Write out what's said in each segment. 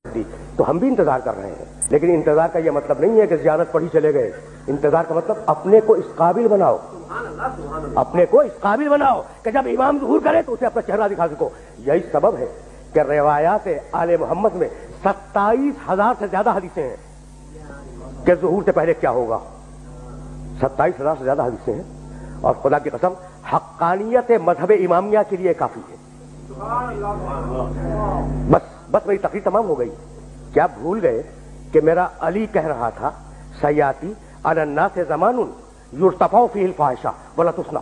دی تو ہم بھی انتظار کر رہے ہیں، لیکن انتظار کا یہ مطلب نہیں ہے کہ زیارت پڑھی چلے گئے. انتظار کا مطلب اپنے کو اس قابل بناؤ، اپنے کو اس قابل بناؤ کہ جب امام ظہور کرے تو اسے اپنا چہرہ دکھا سکو. یہی سبب ہے کہ روایات آل محمد میں 27,000 سے زیادہ حدیثیں ہیں کہ ظہور سے پہلے کیا ہوگا. 27,000 سے زیادہ حدیثیں ہیں، اور خدا کی قسم حقانیت مذہب امامیہ کے لیے کافی ہے. بس میری تقریر تمام ہو گئی. کیا بھول گئے کہ میرا علی کہہ رہا تھا سیاتی علی الناس زمان یرتفع فیہ الفاحشہ ولا تسنى.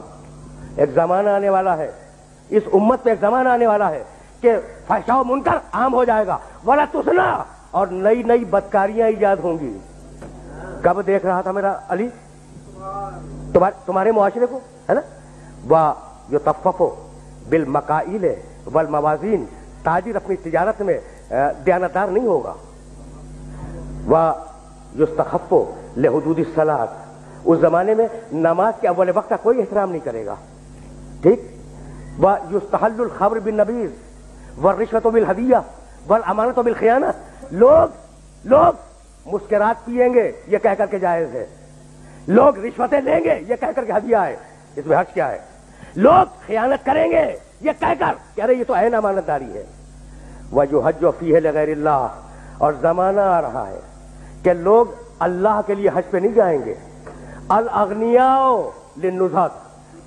ایک زمانہ آنے والا ہے، اس امت پہ ایک زمانہ آنے والا ہے کہ فحشاء و منکر عام ہو جائے گا، ولا تسنى، اور نئی نئی بدکاریاں ایجاد ہوں گی. کب دیکھ رہا تھا میرا علی تمہارے معاشرے کو، ہے نا. وَيُطَفَّفُ بِالْمَكَائِلِ والموازین. تاجر اپنی تجارت میں دیانتدار نہیں ہوگا. وَيُسْتَخَفُّ لِحُدُودِ الصَّلَاةِ. اس زمانے میں نماز کے اول وقت کا کوئی احترام نہیں کرے گا. ٹھیک. وَيُسْتَحَلُّ الْخَمْرُ بِالنَّبِيذِ وَالرِّشْوَةُ بِالْهَدِيَّةِ وَالْأَمَانَةُ بِالْخِيَانَةِ. لوگ مسکرات پیئیں گے یہ کہہ کر کے جائز ہے، لوگ رشوتیں لیں گے یہ کہہ کر کے ہدیہ ہے، اس میں حرج کیا ہے. لوگ خیانت کریں گے یہ کہہ کر کہ ارے یہ تو عین امانت داری ہے. وَيُحَجُّ فِيهِ لِغَيْرِ اللَّهِ. اور زمانہ آ رہا ہے کہ لوگ اللہ کے لیے حج پہ نہیں جائیں گے. الاغنیاء للنزہۃ.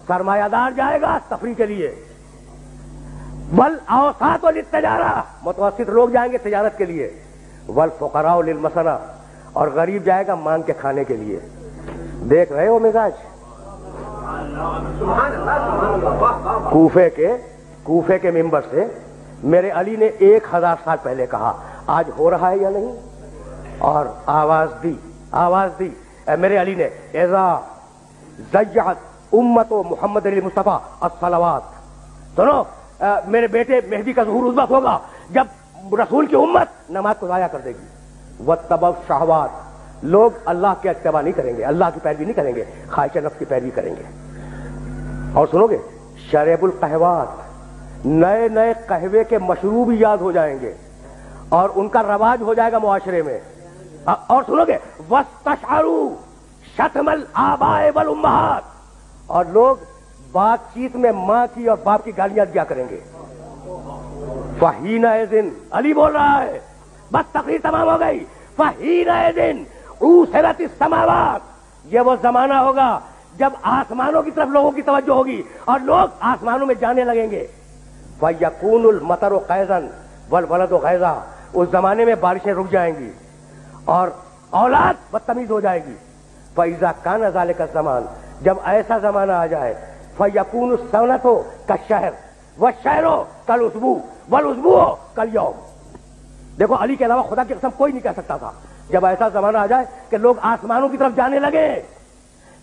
سرمایہ دار جائے گا تفریح کے لیے. والاوساط للتجارہ. متوسط لوگ جائیں گے تجارت کے لیے. والفقراء للمسنہ. اور غریب جائے گا مانگ کے کھانے کے لیے. دیکھ رہے ہو مزاج کوفے کے منبر سے میرے علی نے 1000 سال پہلے کہا، آج ہو رہا ہے یا نہیں؟ اور آواز دی میرے علی نے، اذا ضیعت امت محمد علی مصطفیٰ الصلوات. سنو میرے بیٹے مہدی کا ظہور اس وقت ہوگا جب رسول کی امت نماز کو ضائع کر دے گی. واتبعوا الشہوات. لوگ اللہ کے اتباع نہیں کریں گے، اللہ کی پیروی نہیں کریں گے، خواہش نفس کی پیروی کریں گے. اور سنو گے شریب القہوات. نئے قہوے کے مشروب ایجاد ہو جائیں گے اور ان کا رواج ہو جائے گا معاشرے میں. اور سنو گے واستشعروا شتم الآباء والامہات. اور لوگ بات چیت میں ماں کی اور باپ کی گالیاں دیا کریں گے. فحینئذ. علی بول رہا ہے، بس تقریر تمام ہو گئی. فحینئذ عُوسِرَتِ السماوات. یہ وہ زمانہ ہوگا جب آسمانوں کی طرف لوگوں کی توجہ ہوگی اور لوگ آسمانوں میں جانے لگیں گے. فَيَكُونُ الْمَطَرُ قَيْضًا وَالْوَلَدُ غَيْضًا. اس زمانے میں بارشیں رک جائیں گی اور اولاد بدتمیز ہو جائے گی. فَإِذَا كَانَ ذَلِكَ الزَّمَانُ. جب ایسا زمانہ آ جائے فَيَكُونُ السَّنَةُ كَالشَّهْرِ وَالشَّهْرُ كَالْأُسْبُوعِ وَالْأُسْبُوعُ كَالْيَوْمِ. دیکھو علی کے علاوہ خدا کی قسم کوئی نہیں کہہ سکتا تھا جب ایسا زمانہ آ جائے کہ لوگ آسمانوں کی طرف جانے لگے.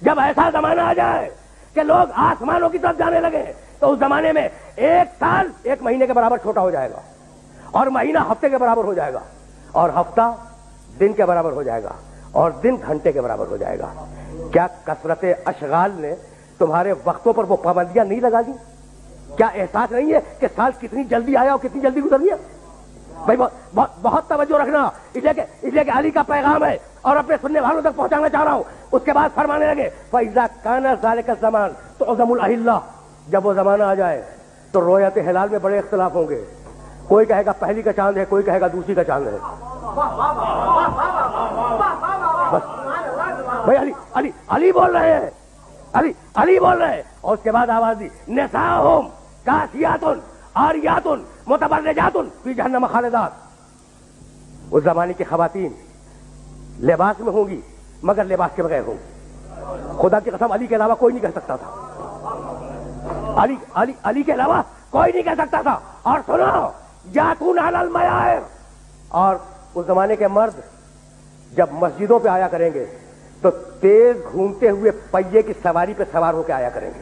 جب ایسا زمانہ آ جائے کہ لوگ آسمانوں کی طرف جانے لگے تو اس زمانے میں 1 سال 1 مہینے کے برابر چھوٹا ہو جائے گا، اور مہینہ ہفتے کے برابر ہو جائے گا، اور ہفتہ دن کے برابر ہو جائے گا، اور دن گھنٹے کے برابر ہو جائے گا. کیا کثرت اشغال نے تمہارے وقتوں پر وہ پابندیاں نہیں لگا دی؟ کیا احساس نہیں ہے کہ سال کتنی جلدی آیا اور کتنی جلدی گزر گیا؟ بھائی بہت توجہ رکھنا، اس لیے کہ علی کا پیغام ہے اور اپنے سننے والوں تک پہنچانا چاہ رہا ہوں. اس کے بعد فرمانے لگے فَإِذَا كَانَ ذَلِكَ الزَّمَانُ تُعْظَمُ الْأَهِلَّةُ. جب وہ زمانہ آ جائے تو رویت ہلال میں بڑے اختلاف ہوں گے. کوئی کہے گا پہلی کا چاند ہے، کوئی کہے گا دوسری کا چاند ہے. بس بھائی علی بول رہے ہیں، علی بول رہے ہیں. اور اس کے بعد آواز دی نساؤہم کاسیات عاریات متبرجات فی جہنم خالدات. اس زمانے کی خواتین لباس میں ہوں گی مگر لباس کے بغیر ہوں گی. خدا کی قسم علی کے علاوہ کوئی نہیں کہہ سکتا تھا. علی کے علاوہ کوئی نہیں کہہ سکتا تھا. اور سنو یاتون علی المیائر. اور اس زمانے کے مرد جب مسجدوں پہ آیا کریں گے تو تیز گھومتے ہوئے پہیے کی سواری پہ سوار ہو کے آیا کریں گے.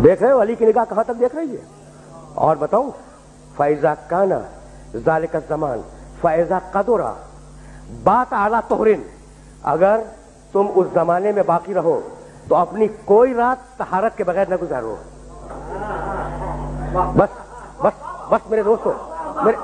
دیکھ رہے ہو علی کی نگاہ کہاں تک دیکھ رہی ہے. اور بتاؤں فَإِذَا كَانَ ذَلِكَ الزَّمَانُ فَإِذَا قَدُرَ بَاتَ عَلَى طُهْرٍ. اگر تم اس زمانے میں باقی رہو تو اپنی کوئی رات طہارت کے بغیر نہ گزارو. بس میرے دوستو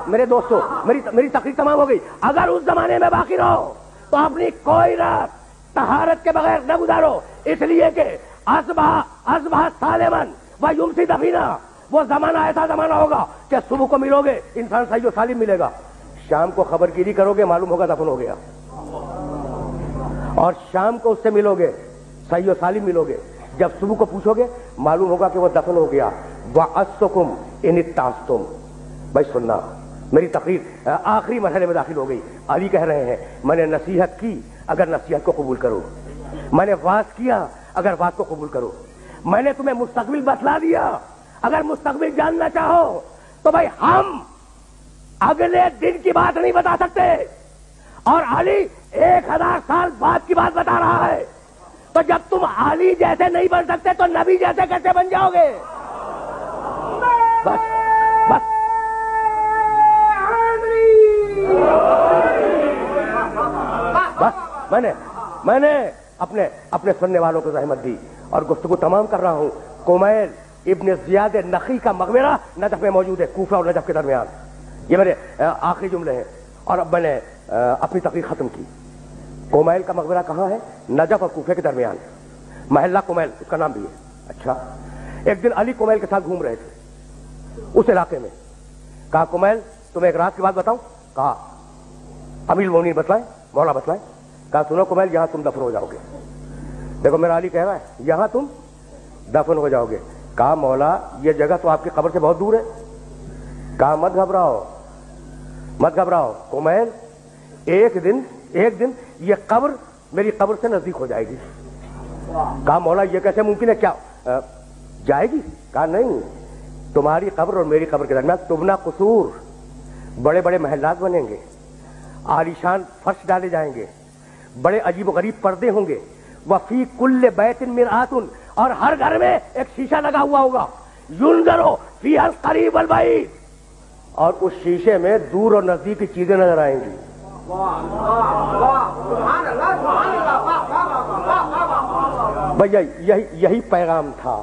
میرے دوستوں میری تقریر تمام ہو گئی. اگر اس زمانے میں باقی رہو تو اپنی کوئی رات طہارت کے بغیر نہ گزارو, اس لیے کہ اصبح سالمن و یمسی دفینا, وہ زمانہ ایسا زمانہ ہوگا کہ صبح کو ملو گے انسان صحیح و سالم ملے گا, شام کو خبر گیری کرو گے معلوم ہوگا دفن ہو گیا, اور شام کو اس سے ملو گے صحیح و سالم ملو گے, جب صبح کو پوچھو گے معلوم ہوگا کہ وہ دفن ہو گیا. وَأَسْتُكُمْ إِنِ اتَّعَظْتُمْ. بھائی سننا, میری تقریر آخری مرحلے میں داخل ہو گئی. علی کہہ رہے ہیں میں نے نصیحت کی اگر نصیحت کو قبول کرو, میں نے واز کیا اگر واز کو قبول کرو, میں نے تمہیں مستقبل بتلا دیا اگر مستقبل جاننا چاہو تو بھائی ہم اگلے دن کی بات نہیں بتا سکتے, اور علی 1000 سال بعد کی بات بتا رہا ہے. تو جب تم علی جیسے نہیں بن سکتے تو نبی جیسے کیسے بن جاؤ گے؟ بس بس بس میں نے اپنے سننے والوں کو زحمت دی اور گفتگو تمام کر رہا ہوں. کمیل ابن زیاد نخی کا مقبرہ نجف میں موجود ہے, کوفہ اور نجف کے درمیان. یہ میرے آخری جملے ہیں اور اب میں نے اپنی تقریر ختم کی. کمیل کا مقبرہ کہاں ہے؟ نجف اور کوفے کے درمیان, محلہ کمیل اس کا نام بھی ہے. اچھا, ایک دن علی کمیل کے ساتھ گھوم رہے تھے اس علاقے میں. کہا کمیل تمہیں ایک رات کی بات بتاؤں؟ کہا امیر المومنین بتلائیں, مولا بتلائیں. کہا سنو کمیل یہاں تم دفن ہو جاؤ گے. دیکھو میرا علی کہہ رہا ہے یہاں تم دفن ہو جاؤ گے. کہا مولا یہ جگہ تو آپ کی قبر سے بہت دور ہے. کہا مت گھبراؤ کمیل, ایک دن یہ قبر میری قبر سے نزدیک ہو جائے گی. کہا مولا یہ کیسے ممکن ہے, کیا جائے گی؟ کہا نہیں, تمہاری قبر اور میری قبر کے درمیان تبنا قصور, بڑے بڑے محلات بنیں گے, عالیشان فرش ڈالے جائیں گے, بڑے عجیب و غریب پردے ہوں گے. وفی کل بیت مرآت, اور ہر گھر میں ایک شیشہ لگا ہوا ہوگا. ینظر فیہا القریب والبعید, اور اس شیشے میں دور اور نزدیک کی چیزیں نظر آئیں گی. بھیا یہی پیغام تھا,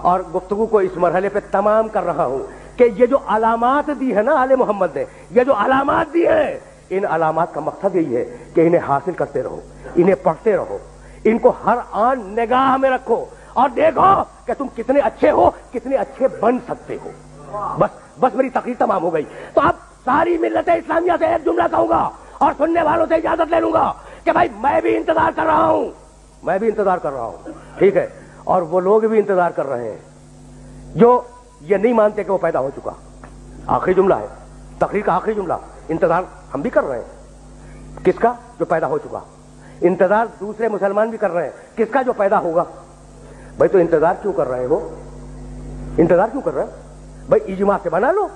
اور گفتگو کو اس مرحلے پہ تمام کر رہا ہوں کہ یہ جو علامات دی ہے نا آل محمد نے, یہ جو علامات دی ہیں, ان علامات کا مقصد یہی ہے کہ انہیں حاصل کرتے رہو, انہیں پڑھتے رہو, ان کو ہر آن نگاہ میں رکھو اور دیکھو کہ تم کتنے اچھے ہو, کتنے اچھے بن سکتے ہو. بس میری تقریر تمام ہو گئی. تو اب ساری ملت اسلامیہ سے ایک جملہ کہوں گا اور سننے والوں سے اجازت لے لوں گا کہ بھائی میں بھی انتظار کر رہا ہوں, ٹھیک ہے, اور وہ لوگ بھی انتظار کر رہے ہیں جو یہ نہیں مانتے کہ وہ پیدا ہو چکا. آخری جملہ ہے, تقریر کا آخری جملہ. انتظار ہم بھی کر رہے ہیں, کس کا؟ جو پیدا ہو چکا. انتظار دوسرے مسلمان بھی کر رہے ہیں, کس کا؟ جو پیدا ہوگا. بھائی تو انتظار کیوں کر رہے ہو؟ بھائی اجماع سے بنا لو.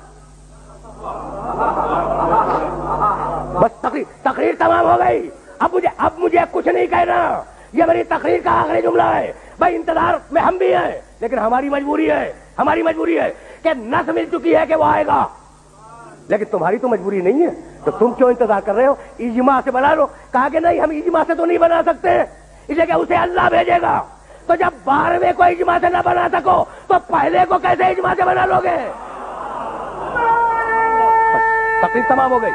بس تقریر تمام ہو گئی. اب مجھے کچھ نہیں کہنا, یہ میری تقریر کا آخری جملہ ہے. بھائی انتظار میں ہم بھی ہیں, لیکن ہماری مجبوری ہے کہ نس مل چکی ہے کہ وہ آئے گا, لیکن تمہاری تو مجبوری نہیں ہے. تو تم کیوں انتظار کر رہے ہو؟ اجماع سے بنا لو. کہا کہ نہیں, ہم اجماع سے تو نہیں بنا سکتے, اس لیے کہ اسے اللہ بھیجے گا. تو جب 12ویں کو اجماع سے نہ بنا سکو تو پہلے کو کیسے اجماع سے بنا لو گے؟ تقریر تمام ہو گئی.